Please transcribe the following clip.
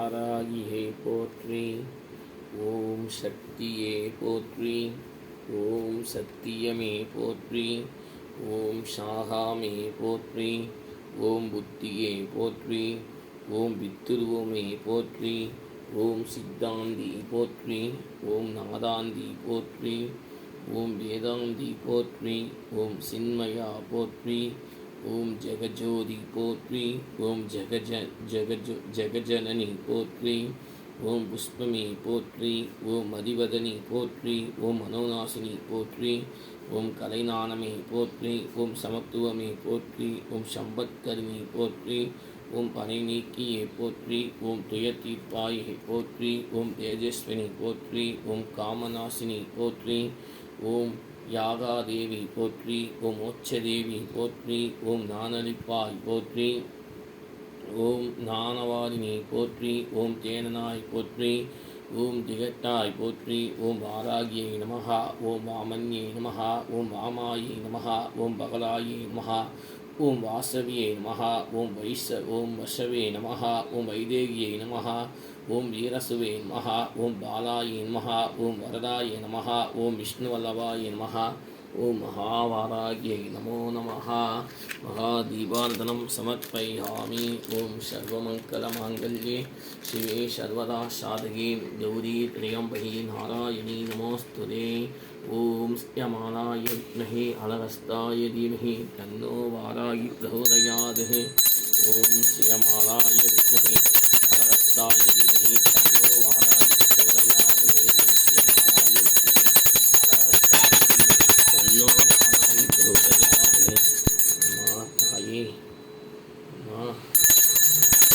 வாராகியே போற்றி. ஓம் சக்தியே போற்றி. ஓம் சத்தியமே போற்றி. ஓம் சாகாமே போற்றி. ஓம் புத்தியே போற்றி. ஓம் வித்துருவமே போற்றி. ஓம் சித்தாந்தி போற்றி. ஓம் நாதாந்தி போற்றி. ஓம் வேதாந்தி போற்றி. ஓம் சின்மயா போற்றி. ஓம் ஜெகஜோதி போற்றி. ஓம் ஜெகஜனனி போற்றி. ஓம் புஷ்பமே போற்றி. ஓம் மதிவதனி போற்றி. ஓம் மனோநாசினி போற்றி. ஓம் கலைநாணமே போற்றி. ஓம் சமத்துவமே போற்றி. ஓம் சம்பத்கரிணி போற்றி. ஓம் பனை நீக்கியே போற்றி. ஓம் துயத்தீர்ப்பாயே போற்றி. ஓம் தேஜஸ்வினி போற்றி. ஓம் காமநாசினி போற்றி. ஓம் யாகாதேவி போற்றி. ஓம் மோட்சதேவி போற்றி. ஓம் நானளிப்பாய் போற்றி. ஓம் ஞானவாதினி போற்றி. ஓம் தேனனாய் போற்றி. ஓம் திகட்டாய் போற்றி. ஓம் வாராகியை நமஹ. ஓம் வாமன்யை நமஹ. ஓம் வாமாயை நமஹ. ஓம் பகலாயை நமஹ. ஓம் வாசவியை நமஹ. ஓம் வசவே நமஹ. ஓம் வைதேகியை நமஹ. ஓம் வீரசுவே நமஹ. ஓம் பாலாயை நமஹ. ஓம் வரதாய நமஹ. ஓம் விஷ்ணுவல்லபாய நமஹ. ஓம் மகாவாராகியை நமோ நமஹ. மகாதீபார்த்தனம் சமர்ப்பயாமி. ஓம் சர்வமங்கலமாங்கல்யே சிவே சர்வதா சாதகே கௌரி திரியம்பகி நாராயணி நமோஸ்துதே. ஓம் ஸ்யமாலாய வித்மஹே அலகஸ்தாய தீமஹி தன்னோ வாராகி பிரச்சோதயாத். ஓம் ஸ்யமாலாய வித்மஹே அலகஸ்தாய தீமஹி தன்னோ வாராகி